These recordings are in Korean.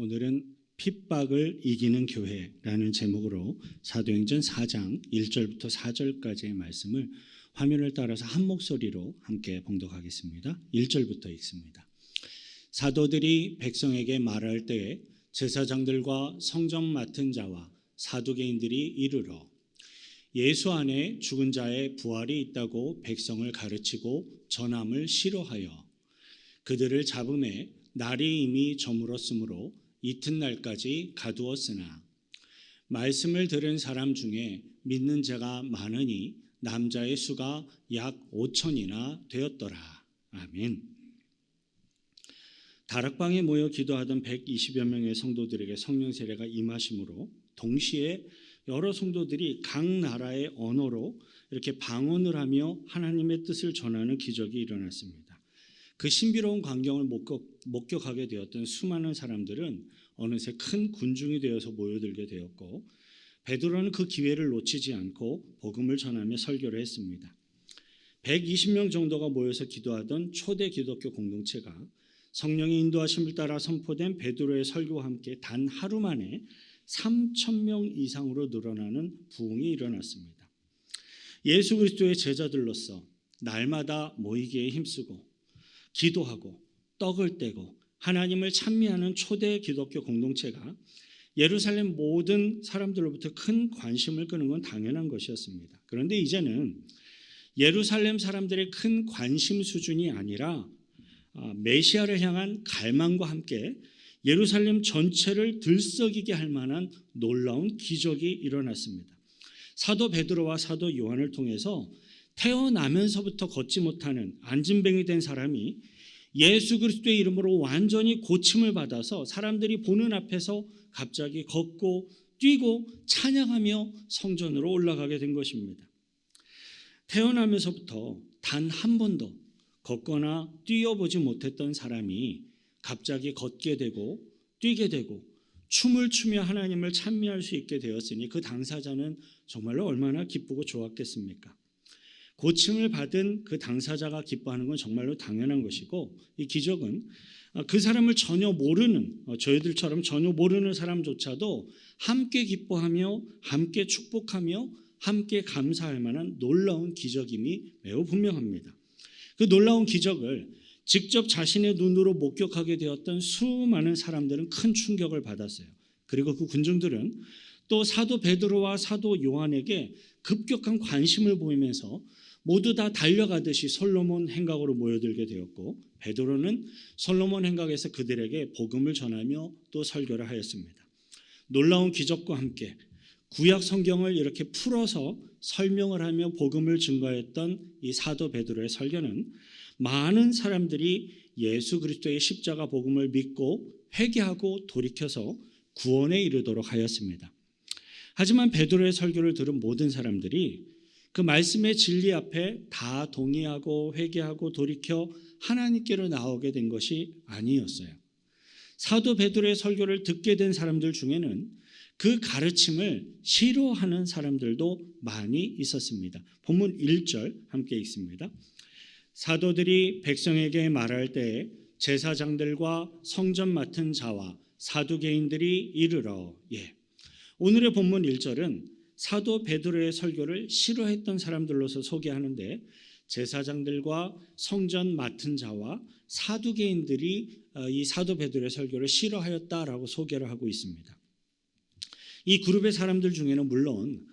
오늘은 핍박을 이기는 교회라는 제목으로 사도행전 4장 1절부터 4절까지의 말씀을 화면을 따라서 한 목소리로 함께 봉독하겠습니다. 1절부터 읽습니다. 사도들이 백성에게 말할 때에 제사장들과 성전 맡은 자와 사두개인들이 이르러 예수 안에 죽은 자의 부활이 있다고 백성을 가르치고 전함을 싫어하여 그들을 잡음에 날이 이미 저물었으므로 이튿날까지 가두었으나 말씀을 들은 사람 중에 믿는 자가 많으니 남자의 수가 약 5천이나 되었더라. 아멘. 다락방에 모여 기도하던 120여 명의 성도들에게 성령 세례가 임하심으로 동시에 여러 성도들이 각 나라의 언어로 이렇게 방언을 하며 하나님의 뜻을 전하는 기적이 일어났습니다. 그 신비로운 광경을 목격하게 되었던 수많은 사람들은 어느새 큰 군중이 되어서 모여들게 되었고, 베드로는 그 기회를 놓치지 않고 복음을 전하며 설교를 했습니다. 120명 정도가 모여서 기도하던 초대 기독교 공동체가 성령의 인도하심을 따라 선포된 베드로의 설교와 함께 단 하루 만에 3,000명 이상으로 늘어나는 부흥이 일어났습니다. 예수 그리스도의 제자들로서 날마다 모이기에 힘쓰고 기도하고 떡을 떼고 하나님을 찬미하는 초대 기독교 공동체가 예루살렘 모든 사람들로부터 큰 관심을 끄는 건 당연한 것이었습니다. 그런데 이제는 예루살렘 사람들의 큰 관심 수준이 아니라 메시아를 향한 갈망과 함께 예루살렘 전체를 들썩이게 할 만한 놀라운 기적이 일어났습니다. 사도 베드로와 사도 요한을 통해서 태어나면서부터 걷지 못하는 안진뱅이 된 사람이 예수 그리스도의 이름으로 완전히 고침을 받아서 사람들이 보는 앞에서 갑자기 걷고 뛰고 찬양하며 성전으로 올라가게 된 것입니다. 태어나면서부터 단 한 번도 걷거나 뛰어보지 못했던 사람이 갑자기 걷게 되고 뛰게 되고 춤을 추며 하나님을 찬미할 수 있게 되었으니 그 당사자는 정말로 얼마나 기쁘고 좋았겠습니까? 고침을 받은 그 당사자가 기뻐하는 건 정말로 당연한 것이고, 이 기적은 그 사람을 전혀 모르는, 저희들처럼 전혀 모르는 사람조차도 함께 기뻐하며 함께 축복하며 함께 감사할 만한 놀라운 기적임이 매우 분명합니다. 그 놀라운 기적을 직접 자신의 눈으로 목격하게 되었던 수많은 사람들은 큰 충격을 받았어요. 그리고 그 군중들은 또 사도 베드로와 사도 요한에게 급격한 관심을 보이면서 모두 다 달려가듯이 솔로몬 행각으로 모여들게 되었고, 베드로는 솔로몬 행각에서 그들에게 복음을 전하며 또 설교를 하였습니다. 놀라운 기적과 함께 구약 성경을 이렇게 풀어서 설명을 하며 복음을 증거했던 이 사도 베드로의 설교는 많은 사람들이 예수 그리스도의 십자가 복음을 믿고 회개하고 돌이켜서 구원에 이르도록 하였습니다. 하지만 베드로의 설교를 들은 모든 사람들이 그 말씀의 진리 앞에 다 동의하고 회개하고 돌이켜 하나님께로 나오게 된 것이 아니었어요. 사도 베드로의 설교를 듣게 된 사람들 중에는 그 가르침을 싫어하는 사람들도 많이 있었습니다. 본문 1절 함께 읽습니다. 사도들이 백성에게 말할 때에 제사장들과 성전 맡은 자와 사두개인들이 이르러. 오늘의 본문 1절은 사도 베드로의 설교를 싫어했던 사람들로서 소개하는데, 제사장들과 성전 맡은 자와 사두개인들이 이 사도 베드로의 설교를 싫어하였다라고 소개를 하고 있습니다. 이 그룹의 사람들 중에는 물론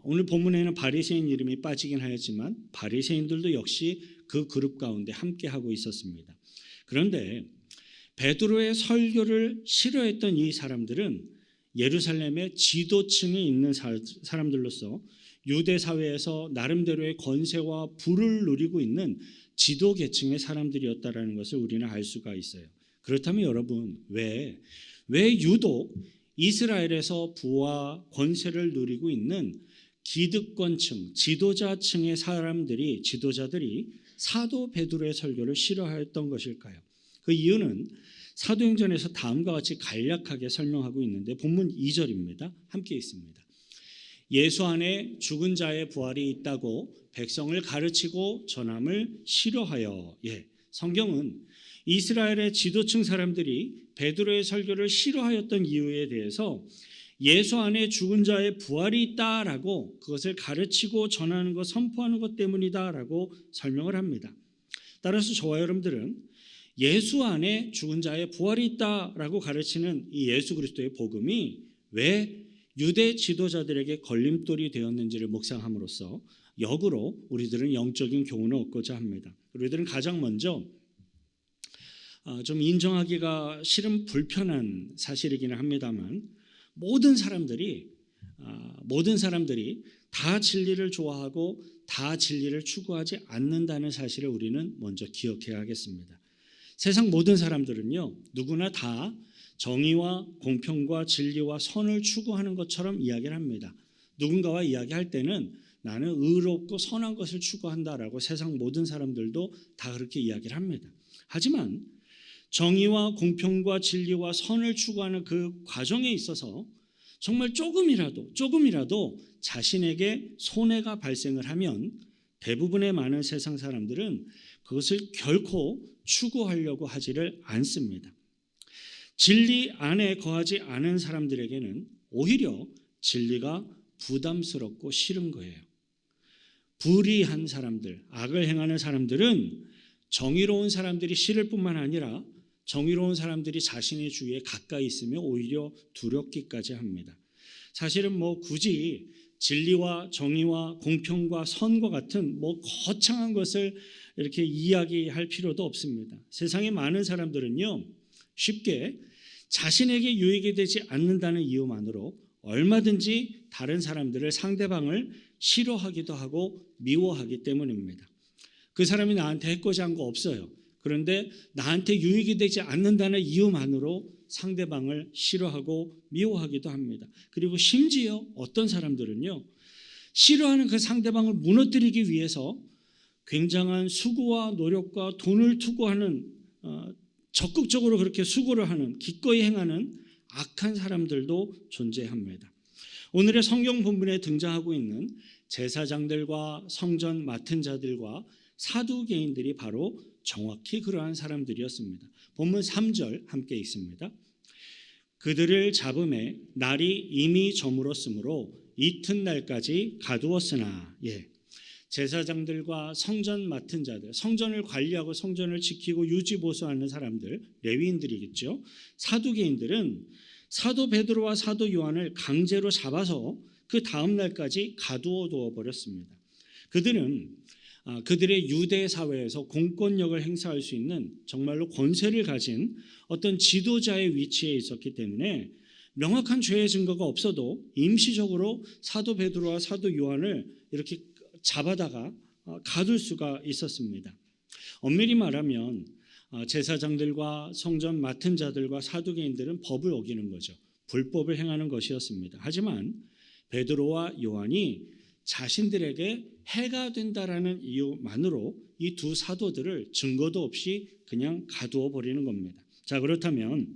오늘 본문에는 바리새인 이름이 빠지긴 하였지만 바리새인들도 역시 그 그룹 가운데 함께하고 있었습니다. 그런데 베드로의 설교를 싫어했던 이 사람들은 예루살렘의 지도층에 있는 사람들로서 유대 사회에서 나름대로의 권세와 부를 누리고 있는 지도 계층의 사람들이었다라는 것을 우리는 알 수가 있어요. 그렇다면 여러분, 왜 유독 이스라엘에서 부와 권세를 누리고 있는 기득권층, 지도자층의 지도자들이 사도 베드로의 설교를 싫어하였던 것일까요? 그 이유는 사도행전에서 다음과 같이 간략하게 설명하고 있는데, 본문 2절입니다. 함께 읽습니다. 예수 안에 죽은 자의 부활이 있다고 백성을 가르치고 전함을 싫어하여. 성경은 이스라엘의 지도층 사람들이 베드로의 설교를 싫어하였던 이유에 대해서 예수 안에 죽은 자의 부활이 있다라고 그것을 가르치고 전하는 것, 선포하는 것 때문이다라고 설명을 합니다. 따라서 저와 여러분들은 예수 안에 죽은 자의 부활이 있다라고 가르치는 이 예수 그리스도의 복음이 왜 유대 지도자들에게 걸림돌이 되었는지를 묵상함으로써 역으로 우리들은 영적인 교훈을 얻고자 합니다. 우리들은 가장 먼저 좀 인정하기가 싫은 불편한 사실이기는 합니다만 모든 사람들이 다 진리를 좋아하고 다 진리를 추구하지 않는다는 사실을 우리는 먼저 기억해야 하겠습니다. 세상 모든 사람들은요, 누구나 다 정의와 공평과 진리와 선을 추구하는 것처럼 이야기를 합니다. 누군가와 이야기할 때는 나는 의롭고 선한 것을 추구한다라고 세상 모든 사람들도 다 그렇게 이야기를 합니다. 하지만 정의와 공평과 진리와 선을 추구하는 그 과정에 있어서 정말 조금이라도 자신에게 손해가 발생을 하면 대부분의 많은 세상 사람들은 그것을 결코 추구하려고 하지를 않습니다. 진리 안에 거하지 않은 사람들에게는 오히려 진리가 부담스럽고 싫은 거예요. 불의한 사람들, 악을 행하는 사람들은 정의로운 사람들이 싫을 뿐만 아니라 정의로운 사람들이 자신의 주위에 가까이 있으면 오히려 두렵기까지 합니다. 사실은 굳이 진리와 정의와 공평과 선과 같은 거창한 것을 이렇게 이야기할 필요도 없습니다. 세상의 많은 사람들은요, 쉽게 자신에게 유익이 되지 않는다는 이유만으로 얼마든지 다른 사람들을, 상대방을 싫어하기도 하고 미워하기 때문입니다. 그 사람이 나한테 해코지 한 거 없어요. 그런데 나한테 유익이 되지 않는다는 이유만으로 상대방을 싫어하고 미워하기도 합니다. 그리고 심지어 어떤 사람들은요, 싫어하는 그 상대방을 무너뜨리기 위해서 굉장한 수고와 노력과 돈을 투구하는, 적극적으로 그렇게 수고를 하는, 기꺼이 행하는 악한 사람들도 존재합니다. 오늘의 성경 본문에 등장하고 있는 제사장들과 성전 맡은 자들과 사두개인들이 바로 정확히 그러한 사람들이었습니다. 본문 3절 함께 읽습니다. 그들을 잡음에 날이 이미 저물었으므로 이튿날까지 가두었으나. 제사장들과 성전 맡은 자들, 성전을 관리하고 성전을 지키고 유지보수하는 사람들, 레위인들이겠죠. 사두개인들은 사도 베드로와 사도 요한을 강제로 잡아서 그 다음 날까지 가두어 두어 버렸습니다. 그들은 그들의 유대 사회에서 공권력을 행사할 수 있는 정말로 권세를 가진 어떤 지도자의 위치에 있었기 때문에 명확한 죄의 증거가 없어도 임시적으로 사도 베드로와 사도 요한을 이렇게 잡아다가 가둘 수가 있었습니다. 엄밀히 말하면 제사장들과 성전 맡은 자들과 사두개인들은 법을 어기는 거죠. 불법을 행하는 것이었습니다. 하지만 베드로와 요한이 자신들에게 해가 된다라는 이유만으로 이 두 사도들을 증거도 없이 그냥 가두어 버리는 겁니다. 자, 그렇다면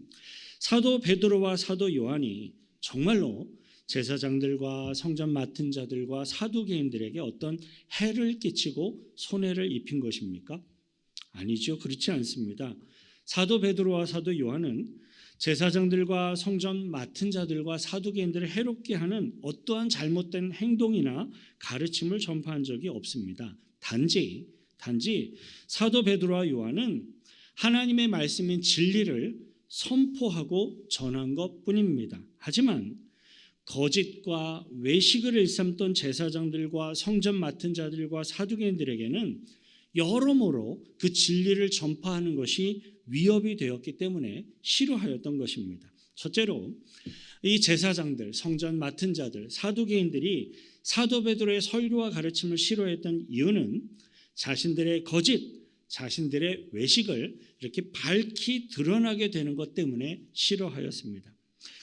사도 베드로와 사도 요한이 정말로 제사장들과 성전 맡은 자들과 사두개인들에게 어떤 해를 끼치고 손해를 입힌 것입니까? 아니죠. 그렇지 않습니다. 사도 베드로와 사도 요한은 제사장들과 성전 맡은 자들과 사두개인들을 해롭게 하는 어떠한 잘못된 행동이나 가르침을 전파한 적이 없습니다. 단지 사도 베드로와 요한은 하나님의 말씀인 진리를 선포하고 전한 것뿐입니다. 하지만 거짓과 외식을 일삼던 제사장들과 성전 맡은 자들과 사두개인들에게는 여러모로 그 진리를 전파하는 것이 위협이 되었기 때문에 싫어하였던 것입니다. 첫째로 이 제사장들, 성전 맡은 자들, 사두개인들이 사도 베드로의 설교와 가르침을 싫어했던 이유는 자신들의 거짓, 자신들의 외식을 이렇게 밝히 드러나게 되는 것 때문에 싫어하였습니다.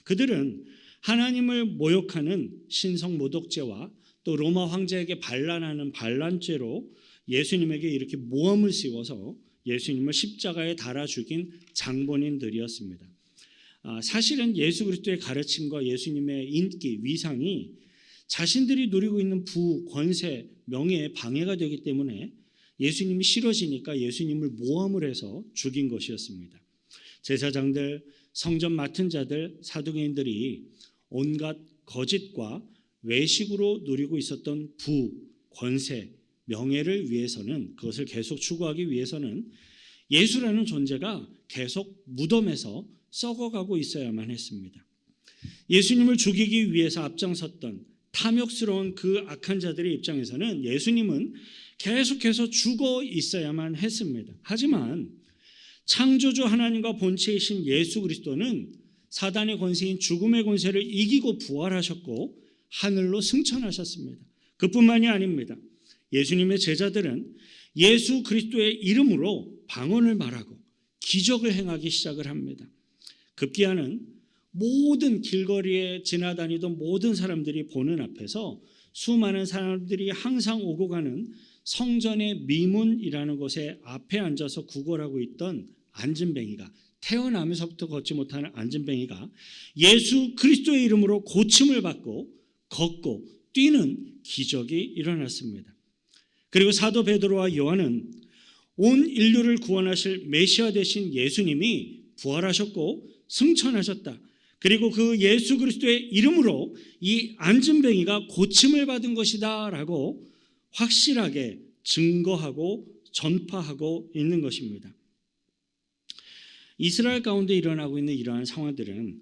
그들은 하나님을 모욕하는 신성모독죄와 또 로마 황제에게 반란하는 반란죄로 예수님에게 이렇게 모함을 씌워서 예수님을 십자가에 달아 죽인 장본인들이었습니다. 사실은 예수 그리스도의 가르침과 예수님의 인기, 위상이 자신들이 누리고 있는 부, 권세, 명예에 방해가 되기 때문에 예수님이 싫어지니까 예수님을 모함을 해서 죽인 것이었습니다. 제사장들, 성전 맡은 자들, 사두개인들이 온갖 거짓과 외식으로 누리고 있었던 부, 권세, 명예를 위해서는, 그것을 계속 추구하기 위해서는 예수라는 존재가 계속 무덤에서 썩어가고 있어야만 했습니다. 예수님을 죽이기 위해서 앞장섰던 탐욕스러운 그 악한 자들의 입장에서는 예수님은 계속해서 죽어 있어야만 했습니다. 하지만 창조주 하나님과 본체이신 예수 그리스도는 사단의 권세인 죽음의 권세를 이기고 부활하셨고 하늘로 승천하셨습니다. 그뿐만이 아닙니다. 예수님의 제자들은 예수 그리스도의 이름으로 방언을 말하고 기적을 행하기 시작을 합니다. 급기야는 모든 길거리에 지나다니던 모든 사람들이 보는 앞에서 수많은 사람들이 항상 오고 가는 성전의 미문이라는 곳에 앞에 앉아서 구걸하고 있던 안진뱅이가, 태어나면서부터 걷지 못하는 안진뱅이가 예수 그리스도의 이름으로 고침을 받고 걷고 뛰는 기적이 일어났습니다. 그리고 사도 베드로와 요한은 온 인류를 구원하실 메시아 되신 예수님이 부활하셨고 승천하셨다. 그리고 그 예수 그리스도의 이름으로 이 안진뱅이가 고침을 받은 것이다 라고 확실하게 증거하고 전파하고 있는 것입니다. 이스라엘 가운데 일어나고 있는 이러한 상황들은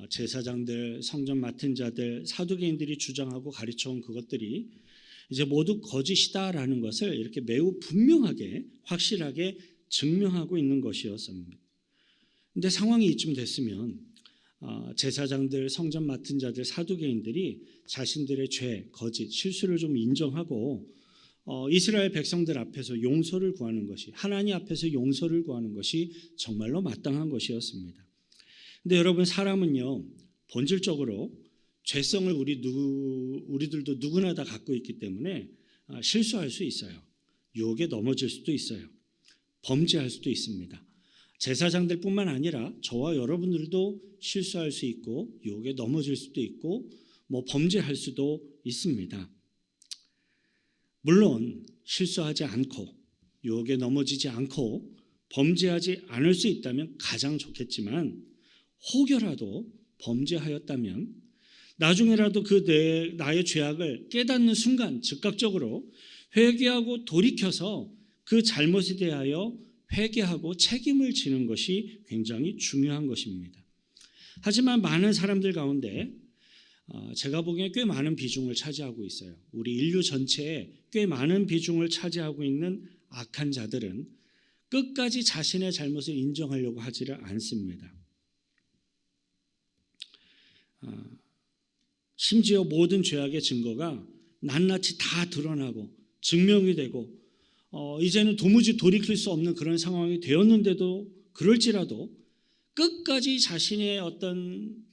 제사장들, 성전 맡은 자들, 사두개인들이 주장하고 가르쳐온 그것들이 이제 모두 거짓이다라는 것을 이렇게 매우 분명하게 확실하게 증명하고 있는 것이었습니다. 그런데 상황이 이쯤 됐으면 제사장들, 성전 맡은 자들, 사두개인들이 자신들의 죄, 거짓, 실수를 좀 인정하고 이스라엘 백성들 앞에서 용서를 구하는 것이, 하나님 앞에서 용서를 구하는 것이 정말로 마땅한 것이었습니다. 근데 여러분, 사람은요 본질적으로 죄성을 우리들도 누구나 다 갖고 있기 때문에 실수할 수 있어요. 유혹에 넘어질 수도 있어요. 범죄할 수도 있습니다. 제사장들뿐만 아니라 저와 여러분들도 실수할 수 있고 유혹에 넘어질 수도 있고 범죄할 수도 있습니다. 물론 실수하지 않고 유혹에 넘어지지 않고 범죄하지 않을 수 있다면 가장 좋겠지만, 혹여라도 범죄하였다면 나중에라도 나의 죄악을 깨닫는 순간 즉각적으로 회개하고 돌이켜서 그 잘못에 대하여 회개하고 책임을 지는 것이 굉장히 중요한 것입니다. 하지만 많은 사람들 가운데 제가 보기에 꽤 많은 비중을 차지하고 있어요. 우리 인류 전체에 꽤 많은 비중을 차지하고 있는 악한 자들은 끝까지 자신의 잘못을 인정하려고 하지를 않습니다. 심지어 모든 죄악의 증거가 낱낱이 다 드러나고 증명이 되고 이제는 도무지 돌이킬 수 없는 그런 상황이 되었는데도, 그럴지라도 끝까지 자신의 어떤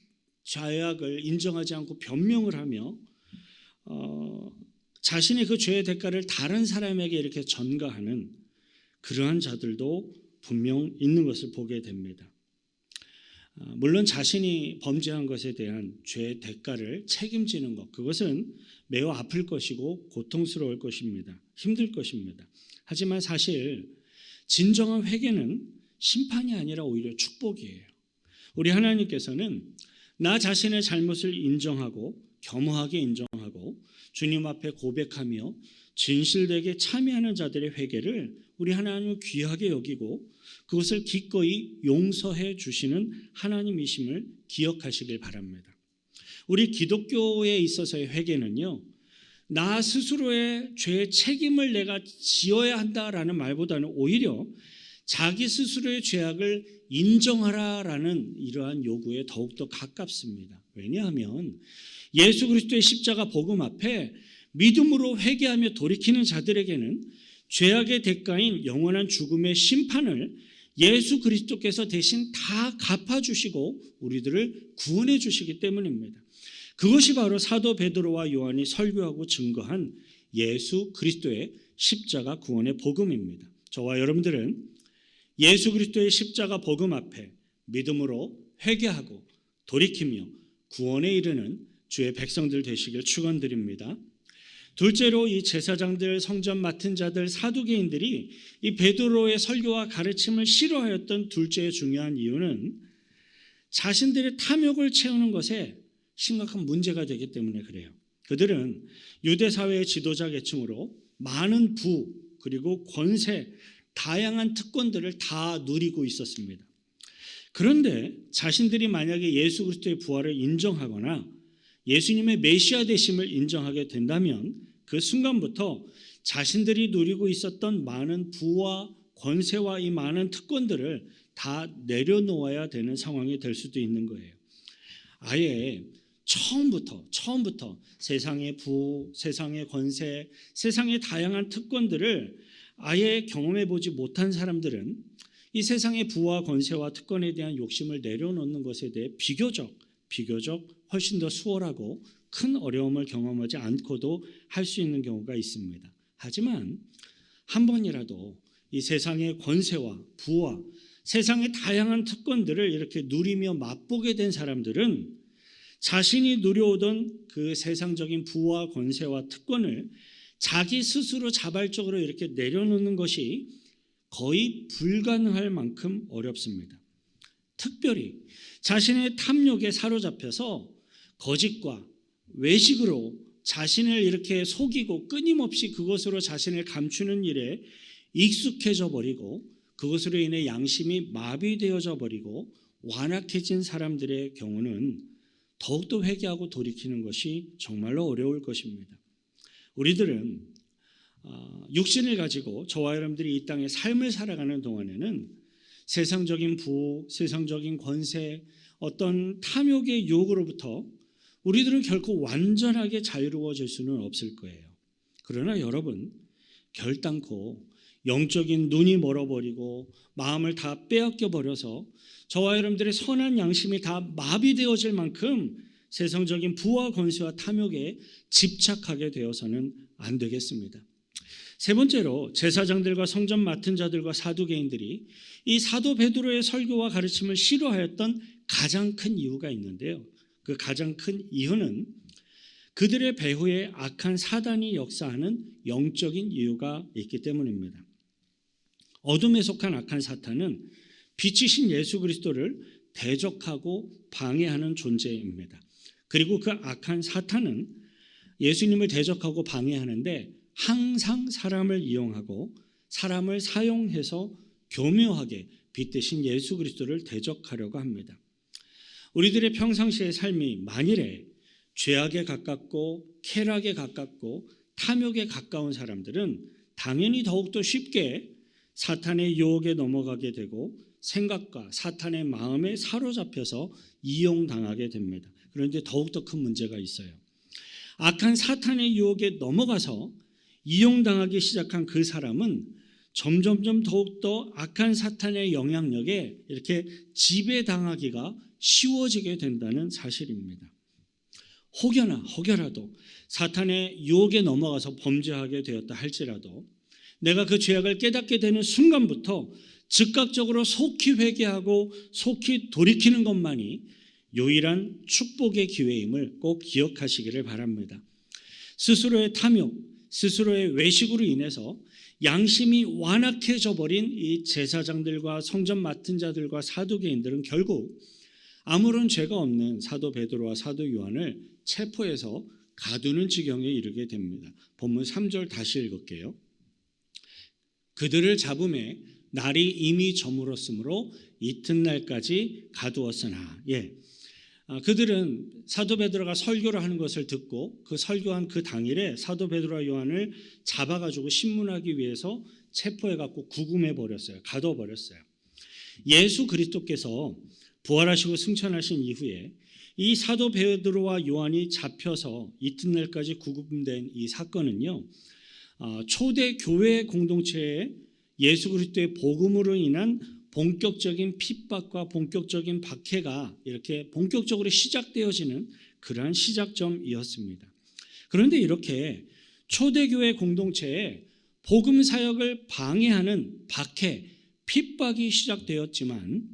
죄악을 인정하지 않고 변명을 하며 자신의 그 죄의 대가를 다른 사람에게 이렇게 전가하는 그러한 자들도 분명 있는 것을 보게 됩니다. 물론 자신이 범죄한 것에 대한 죄의 대가를 책임지는 것, 그것은 매우 아플 것이고 고통스러울 것입니다. 힘들 것입니다. 하지만 사실 진정한 회개는 심판이 아니라 오히려 축복이에요. 우리 하나님께서는 나 자신의 잘못을 인정하고 겸허하게 인정하고 주님 앞에 고백하며 진실되게 참여하는 자들의 회개를 우리 하나님은 귀하게 여기고 그것을 기꺼이 용서해 주시는 하나님이심을 기억하시길 바랍니다. 우리 기독교에 있어서의 회개는요, 나 스스로의 죄의 책임을 내가 지어야 한다라는 말보다는 오히려 자기 스스로의 죄악을 인정하라라는 이러한 요구에 더욱더 가깝습니다. 왜냐하면 예수 그리스도의 십자가 복음 앞에 믿음으로 회개하며 돌이키는 자들에게는 죄악의 대가인 영원한 죽음의 심판을 예수 그리스도께서 대신 다 갚아주시고 우리들을 구원해 주시기 때문입니다. 그것이 바로 사도 베드로와 요한이 설교하고 증거한 예수 그리스도의 십자가 구원의 복음입니다. 저와 여러분들은 예수 그리스도의 십자가 복음 앞에 믿음으로 회개하고 돌이키며 구원에 이르는 주의 백성들 되시길 축원드립니다. 둘째로 이 제사장들, 성전 맡은 자들, 사두개인들이 이 베드로의 설교와 가르침을 싫어하였던 둘째의 중요한 이유는 자신들의 탐욕을 채우는 것에 심각한 문제가 되기 때문에 그래요. 그들은 유대 사회의 지도자 계층으로 많은 부 그리고 권세, 다양한 특권들을 다 누리고 있었습니다. 그런데 자신들이 만약에 예수 그리스도의 부활을 인정하거나 예수님의 메시아 되심을 인정하게 된다면 그 순간부터 자신들이 누리고 있었던 많은 부와 권세와 이 많은 특권들을 다 내려놓아야 되는 상황이 될 수도 있는 거예요. 아예 처음부터 세상의 부, 세상의 권세, 세상의 다양한 특권들을 아예 경험해 보지 못한 사람들은 이 세상의 부와 권세와 특권에 대한 욕심을 내려놓는 것에 대해 비교적 훨씬 더 수월하고 큰 어려움을 경험하지 않고도 할 수 있는 경우가 있습니다. 하지만 한 번이라도 이 세상의 권세와 부와 세상의 다양한 특권들을 이렇게 누리며 맛보게 된 사람들은 자신이 누려오던 그 세상적인 부와 권세와 특권을 자기 스스로 자발적으로 이렇게 내려놓는 것이 거의 불가능할 만큼 어렵습니다. 특별히 자신의 탐욕에 사로잡혀서 거짓과 외식으로 자신을 이렇게 속이고 끊임없이 그것으로 자신을 감추는 일에 익숙해져 버리고 그것으로 인해 양심이 마비되어져 버리고 완악해진 사람들의 경우는 더욱더 회개하고 돌이키는 것이 정말로 어려울 것입니다. 우리들은 육신을 가지고 저와 여러분들이 이 땅에 삶을 살아가는 동안에는 세상적인 부, 세상적인 권세, 어떤 탐욕의 유혹으로부터 우리들은 결코 완전하게 자유로워질 수는 없을 거예요. 그러나 여러분, 결단코 영적인 눈이 멀어버리고 마음을 다 빼앗겨 버려서 저와 여러분들의 선한 양심이 다 마비되어질 만큼 세상적인 부와 권세와 탐욕에 집착하게 되어서는 안 되겠습니다. 세 번째로 제사장들과 성전 맡은 자들과 사두개인들이 이 사도 베드로의 설교와 가르침을 싫어하였던 가장 큰 이유가 있는데요. 그 가장 큰 이유는 그들의 배후에 악한 사단이 역사하는 영적인 이유가 있기 때문입니다. 어둠에 속한 악한 사탄은 빛이신 예수 그리스도를 대적하고 방해하는 존재입니다. 그리고 그 악한 사탄은 예수님을 대적하고 방해하는데 항상 사람을 이용하고 사람을 사용해서 교묘하게 빛 대신 예수 그리스도를 대적하려고 합니다. 우리들의 평상시의 삶이 만일에 죄악에 가깝고 쾌락에 가깝고 탐욕에 가까운 사람들은 당연히 더욱더 쉽게 사탄의 유혹에 넘어가게 되고 생각과 사탄의 마음에 사로잡혀서 이용당하게 됩니다. 그런데 더욱더 큰 문제가 있어요. 악한 사탄의 유혹에 넘어가서 이용당하기 시작한 그 사람은 점점점 더욱더 악한 사탄의 영향력에 이렇게 지배당하기가 쉬워지게 된다는 사실입니다. 혹여라도 사탄의 유혹에 넘어가서 범죄하게 되었다 할지라도 내가 그 죄악을 깨닫게 되는 순간부터 즉각적으로 속히 회개하고 속히 돌이키는 것만이 유일한 축복의 기회임을 꼭 기억하시기를 바랍니다. 스스로의 탐욕, 스스로의 외식으로 인해서 양심이 완악해져 버린 이 제사장들과 성전 맡은 자들과 사두개인들은 결국 아무런 죄가 없는 사도 베드로와 사도 요한을 체포해서 가두는 지경에 이르게 됩니다. 본문 3절 다시 읽을게요. 그들을 잡음에 날이 이미 저물었으므로 이튿날까지 가두었으나 그들은 사도 베드로가 설교를 하는 것을 듣고 그 설교한 그 당일에 사도 베드로와 요한을 잡아가지고 신문하기 위해서 체포해갖고 구금해 버렸어요. 가둬 버렸어요. 예수 그리스도께서 부활하시고 승천하신 이후에 이 사도 베드로와 요한이 잡혀서 이튿날까지 구금된 이 사건은요, 초대 교회 공동체에 예수 그리스도의 복음으로 인한 본격적인 핍박과 본격적인 박해가 이렇게 본격적으로 시작되어지는 그러한 시작점이었습니다. 그런데 이렇게 초대교회 공동체에 복음 사역을 방해하는 박해, 핍박이 시작되었지만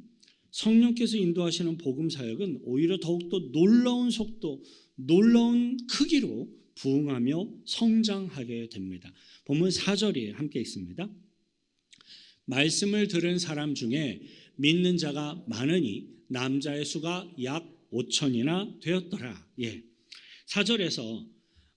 성령께서 인도하시는 복음 사역은 오히려 더욱더 놀라운 속도, 놀라운 크기로 부흥하며 성장하게 됩니다. 본문 4절이 함께 있습니다. 말씀을 들은 사람 중에 믿는 자가 많으니 남자의 수가 약 5천이나 되었더라. 4절에서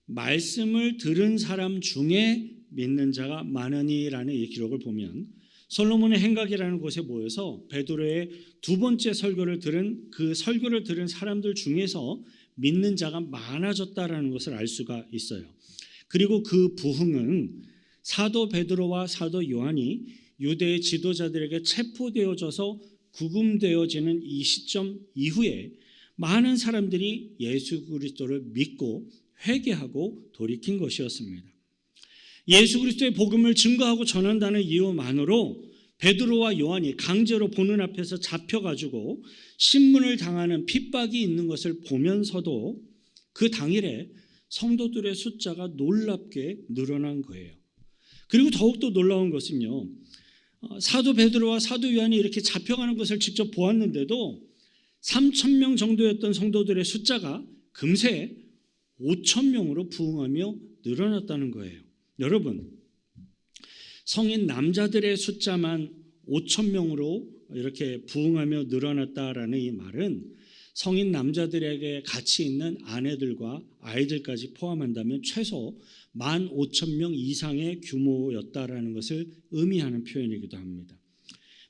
말씀을 들은 사람 중에 믿는 자가 많으니라는 이 기록을 보면 솔로몬의 행각이라는 곳에 모여서 베드로의 두 번째 설교를 들은 그 설교를 들은 사람들 중에서 믿는 자가 많아졌다라는 것을 알 수가 있어요. 그리고 그 부흥은 사도 베드로와 사도 요한이 유대의 지도자들에게 체포되어져서 구금되어지는 이 시점 이후에 많은 사람들이 예수 그리스도를 믿고 회개하고 돌이킨 것이었습니다. 예수 그리스도의 복음을 증거하고 전한다는 이유만으로 베드로와 요한이 강제로 보는 앞에서 잡혀가지고 신문을 당하는 핍박이 있는 것을 보면서도 그 당일에 성도들의 숫자가 놀랍게 늘어난 거예요. 그리고 더욱더 놀라운 것은요, 사도 베드로와 사도 요한이 이렇게 잡혀가는 것을 직접 보았는데도 3,000명 정도였던 성도들의 숫자가 금세 5,000명으로 부흥하며 늘어났다는 거예요. 여러분, 성인 남자들의 숫자만 5,000명으로 이렇게 부흥하며 늘어났다라는 이 말은 성인 남자들에게 같이 있는 아내들과 아이들까지 포함한다면 최소 15,000명 이상의 규모였다라는 것을 의미하는 표현이기도 합니다.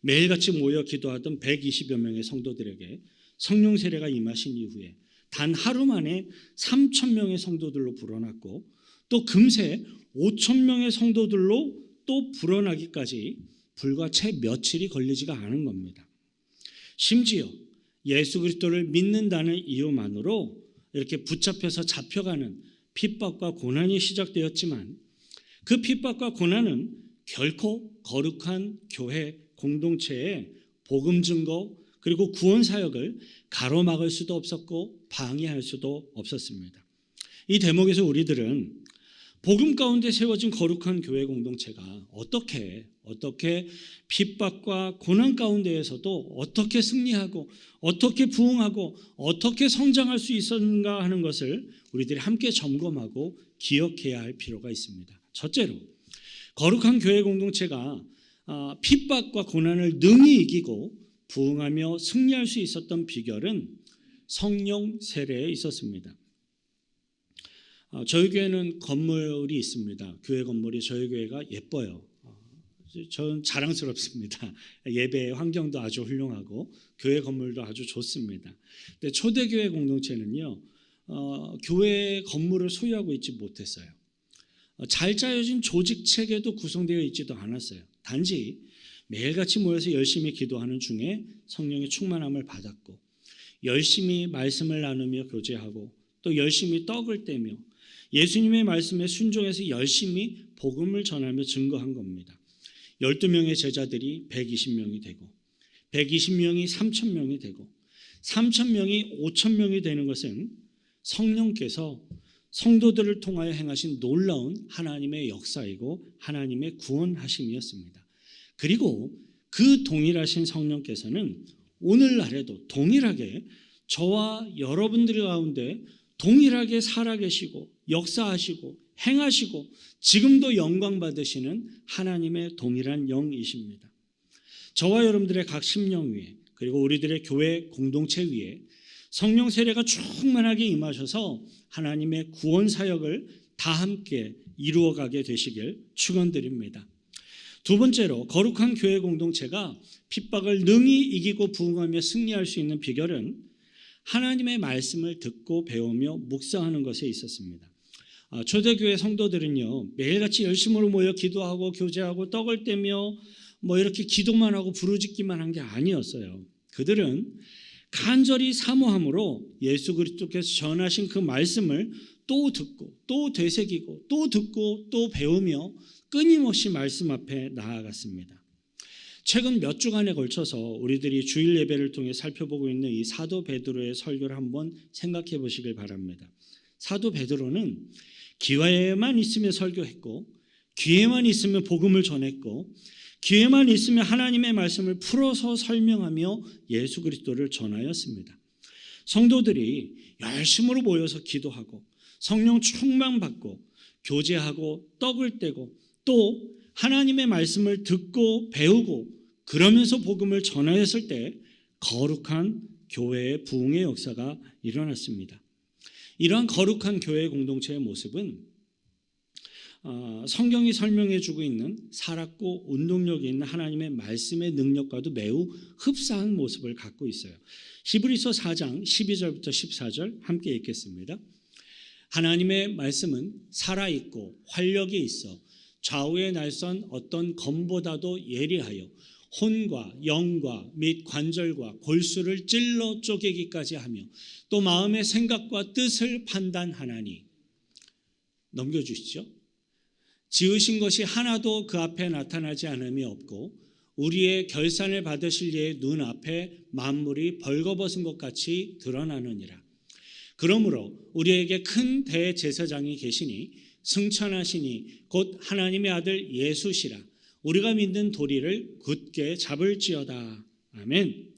매일같이 모여 기도하던 120여 명의 성도들에게 성령 세례가 임하신 이후에 단 하루 만에 3,000명의 성도들로 불어났고 또 금세 5,000명의 성도들로 또 불어나기까지 불과 채 며칠이 걸리지가 않은 겁니다. 심지어 예수 그리스도를 믿는다는 이유만으로 이렇게 붙잡혀서 잡혀가는 핍박과 고난이 시작되었지만 그 핍박과 고난은 결코 거룩한 교회 공동체의 복음 증거 그리고 구원 사역을 가로막을 수도 없었고 방해할 수도 없었습니다. 이 대목에서 우리들은 복음 가운데 세워진 거룩한 교회 공동체가 어떻게 핍박과 고난 가운데에서도 어떻게 승리하고 어떻게 부흥하고 어떻게 성장할 수 있었는가 하는 것을 우리들이 함께 점검하고 기억해야 할 필요가 있습니다. 첫째로 거룩한 교회 공동체가 핍박과 고난을 능히 이기고 부흥하며 승리할 수 있었던 비결은 성령 세례에 있었습니다. 저희 교회는 건물이 있습니다. 교회 건물이 저희 교회가 예뻐요. 저는 자랑스럽습니다. 예배 환경도 아주 훌륭하고 교회 건물도 아주 좋습니다. 근데 초대교회 공동체는요, 교회 건물을 소유하고 있지 못했어요. 잘 짜여진 조직 체계도 구성되어 있지도 않았어요. 단지 매일같이 모여서 열심히 기도하는 중에 성령의 충만함을 받았고 열심히 말씀을 나누며 교제하고 또 열심히 떡을 떼며 예수님의 말씀에 순종해서 열심히 복음을 전하며 증거한 겁니다. 12명의 제자들이 120명이 되고 120명이 3,000명이 되고 3,000명이 5,000명이 되는 것은 성령께서 성도들을 통하여 행하신 놀라운 하나님의 역사이고 하나님의 구원하심이었습니다. 그리고 그 동일하신 성령께서는 오늘날에도 동일하게 저와 여러분들 가운데 동일하게 살아계시고 역사하시고 행하시고 지금도 영광 받으시는 하나님의 동일한 영이십니다. 저와 여러분들의 각 심령 위에 그리고 우리들의 교회 공동체 위에 성령 세례가 충만하게 임하셔서 하나님의 구원 사역을 다 함께 이루어가게 되시길 축원드립니다. 두 번째로 거룩한 교회 공동체가 핍박을 능히 이기고 부흥하며 승리할 수 있는 비결은 하나님의 말씀을 듣고 배우며 묵상하는 것에 있었습니다. 초대교회 성도들은요, 매일같이 열심으로 모여 기도하고 교제하고 떡을 떼며 이렇게 기도만 하고 부르짖기만 한 게 아니었어요. 그들은 간절히 사모함으로 예수 그리스도께서 전하신 그 말씀을 또 듣고 또 되새기고 또 듣고 또 배우며 끊임없이 말씀 앞에 나아갔습니다. 최근 몇 주간에 걸쳐서 우리들이 주일 예배를 통해 살펴보고 있는 이 사도 베드로의 설교를 한번 생각해 보시길 바랍니다. 사도 베드로는 기회만 있으면 설교했고 기회만 있으면 복음을 전했고 기회만 있으면 하나님의 말씀을 풀어서 설명하며 예수 그리스도를 전하였습니다. 성도들이 열심으로 모여서 기도하고 성령 충만받고 교제하고 떡을 떼고 또 하나님의 말씀을 듣고 배우고 그러면서 복음을 전하였을 때 거룩한 교회의 부흥의 역사가 일어났습니다. 이러한 거룩한 교회 공동체의 모습은 성경이 설명해주고 있는 살았고 운동력이 있는 하나님의 말씀의 능력과도 매우 흡사한 모습을 갖고 있어요. 히브리서 4장 12절부터 14절 함께 읽겠습니다. 하나님의 말씀은 살아있고 활력이 있어 좌우에 날선 어떤 검보다도 예리하여 혼과 영과 및 관절과 골수를 찔러 쪼개기까지 하며 또 마음의 생각과 뜻을 판단하나니. 넘겨주시죠. 지으신 것이 하나도 그 앞에 나타나지 않음이 없고 우리의 결산을 받으실 이의 눈앞에 만물이 벌거벗은 것 같이 드러나느니라. 그러므로 우리에게 큰 대제사장이 계시니 승천하시니 곧 하나님의 아들 예수시라. 우리가 믿는 도리를 굳게 잡을지어다. 아멘.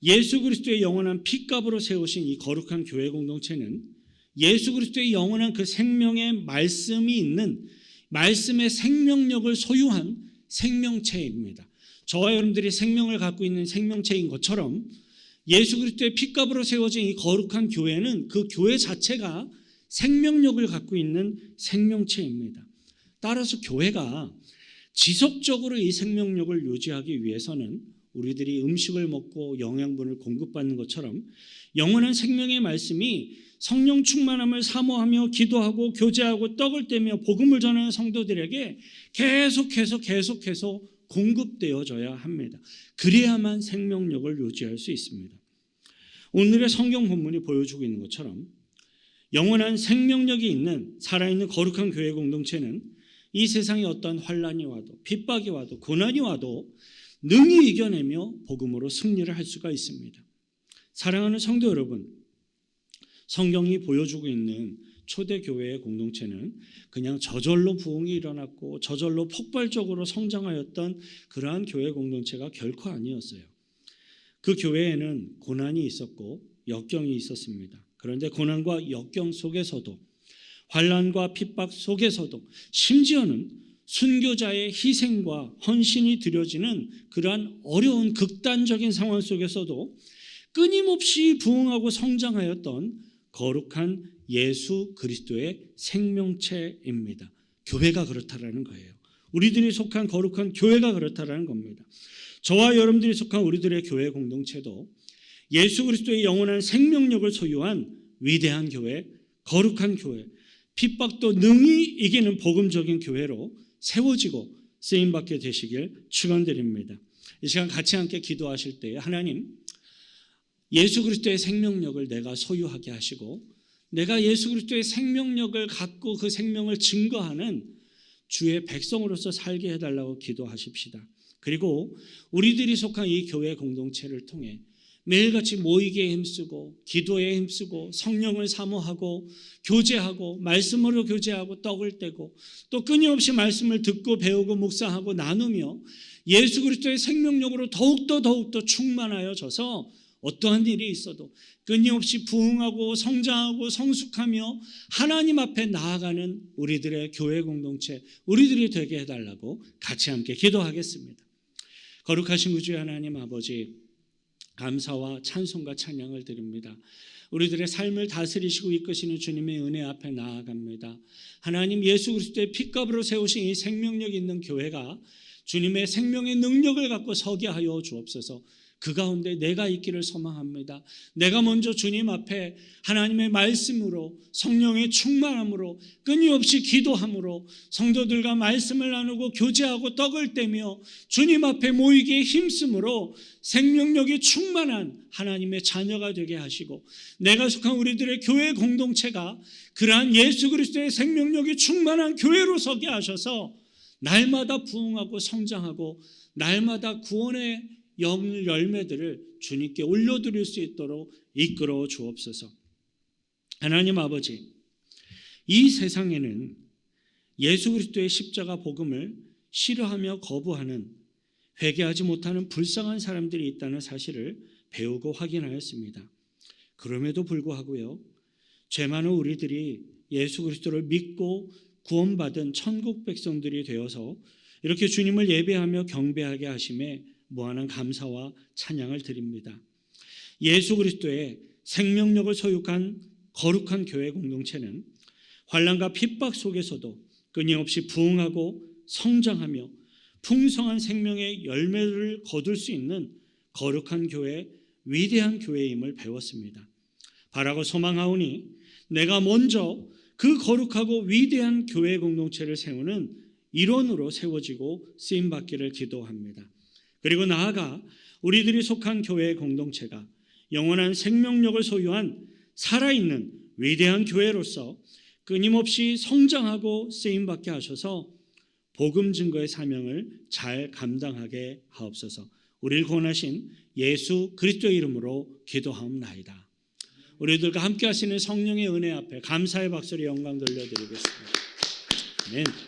예수 그리스도의 영원한 핏값으로 세우신 이 거룩한 교회 공동체는 예수 그리스도의 영원한 그 생명의 말씀이 있는 말씀의 생명력을 소유한 생명체입니다. 저와 여러분들이 생명을 갖고 있는 생명체인 것처럼 예수 그리스도의 핏값으로 세워진 이 거룩한 교회는 그 교회 자체가 생명력을 갖고 있는 생명체입니다. 따라서 교회가 지속적으로 이 생명력을 유지하기 위해서는 우리들이 음식을 먹고 영양분을 공급받는 것처럼 영원한 생명의 말씀이 성령 충만함을 사모하며 기도하고 교제하고 떡을 떼며 복음을 전하는 성도들에게 계속해서 공급되어져야 합니다. 그래야만 생명력을 유지할 수 있습니다. 오늘의 성경 본문이 보여주고 있는 것처럼 영원한 생명력이 있는 살아있는 거룩한 교회 공동체는 이 세상에 어떤 환란이 와도 핍박이 와도 고난이 와도 능히 이겨내며 복음으로 승리를 할 수가 있습니다. 사랑하는 성도 여러분, 성경이 보여주고 있는 초대교회의 공동체는 그냥 저절로 부흥이 일어났고 저절로 폭발적으로 성장하였던 그러한 교회 공동체가 결코 아니었어요. 그 교회에는 고난이 있었고 역경이 있었습니다. 그런데 고난과 역경 속에서도 환난과 핍박 속에서도 심지어는 순교자의 희생과 헌신이 드려지는 그러한 어려운 극단적인 상황 속에서도 끊임없이 부흥하고 성장하였던 거룩한 예수 그리스도의 생명체입니다. 교회가 그렇다라는 거예요. 우리들이 속한 거룩한 교회가 그렇다라는 겁니다. 저와 여러분들이 속한 우리들의 교회 공동체도 예수 그리스도의 영원한 생명력을 소유한 위대한 교회, 거룩한 교회, 핍박도 능히 이기는 복음적인 교회로 세워지고 쓰임받게 되시길 축원드립니다. 이 시간 같이 함께 기도하실 때 하나님, 예수 그리스도의 생명력을 내가 소유하게 하시고 내가 예수 그리스도의 생명력을 갖고 그 생명을 증거하는 주의 백성으로서 살게 해달라고 기도하십시다. 그리고 우리들이 속한 이 교회 공동체를 통해 매일같이 모이기에 힘쓰고 기도에 힘쓰고 성령을 사모하고 교제하고 말씀으로 교제하고 떡을 떼고 또 끊임없이 말씀을 듣고 배우고 묵상하고 나누며 예수 그리스도의 생명력으로 더욱더 충만하여져서 어떠한 일이 있어도 끊임없이 부흥하고 성장하고 성숙하며 하나님 앞에 나아가는 우리들의 교회 공동체, 우리들이 되게 해달라고 같이 함께 기도하겠습니다. 거룩하신 구주의 하나님 아버지, 감사와 찬송과 찬양을 드립니다. 우리들의 삶을 다스리시고 이끄시는 주님의 은혜 앞에 나아갑니다. 하나님, 예수 그리스도의 핏값으로 세우신 이 생명력 있는 교회가 주님의 생명의 능력을 갖고 서게 하여 주옵소서. 그 가운데 내가 있기를 소망합니다. 내가 먼저 주님 앞에 하나님의 말씀으로 성령의 충만함으로 끊임없이 기도함으로 성도들과 말씀을 나누고 교제하고 떡을 떼며 주님 앞에 모이기에 힘쓰므로 생명력이 충만한 하나님의 자녀가 되게 하시고 내가 속한 우리들의 교회 공동체가 그러한 예수 그리스도의 생명력이 충만한 교회로 서게 하셔서 날마다 부흥하고 성장하고 날마다 구원의 열매들을 주님께 올려드릴 수 있도록 이끌어 주옵소서. 하나님 아버지, 이 세상에는 예수 그리스도의 십자가 복음을 싫어하며 거부하는 회개하지 못하는 불쌍한 사람들이 있다는 사실을 배우고 확인하였습니다. 그럼에도 불구하고요, 죄 많은 우리들이 예수 그리스도를 믿고 구원받은 천국 백성들이 되어서 이렇게 주님을 예배하며 경배하게 하심에 무한한 감사와 찬양을 드립니다. 예수 그리스도의 생명력을 소유한 거룩한 교회 공동체는 환난과 핍박 속에서도 끊임없이 부흥하고 성장하며 풍성한 생명의 열매를 거둘 수 있는 거룩한 교회, 위대한 교회임을 배웠습니다. 바라고 소망하오니 내가 먼저 그 거룩하고 위대한 교회 공동체를 세우는 일원으로 세워지고 쓰임받기를 기도합니다. 그리고 나아가 우리들이 속한 교회 공동체가 영원한 생명력을 소유한 살아있는 위대한 교회로서 끊임없이 성장하고 쓰임받게 하셔서 복음 증거의 사명을 잘 감당하게 하옵소서. 우리를 구원하신 예수 그리스도의 이름으로 기도하옵나이다. 우리들과 함께 하시는 성령의 은혜 앞에 감사의 박수로 영광 돌려드리겠습니다. 아멘.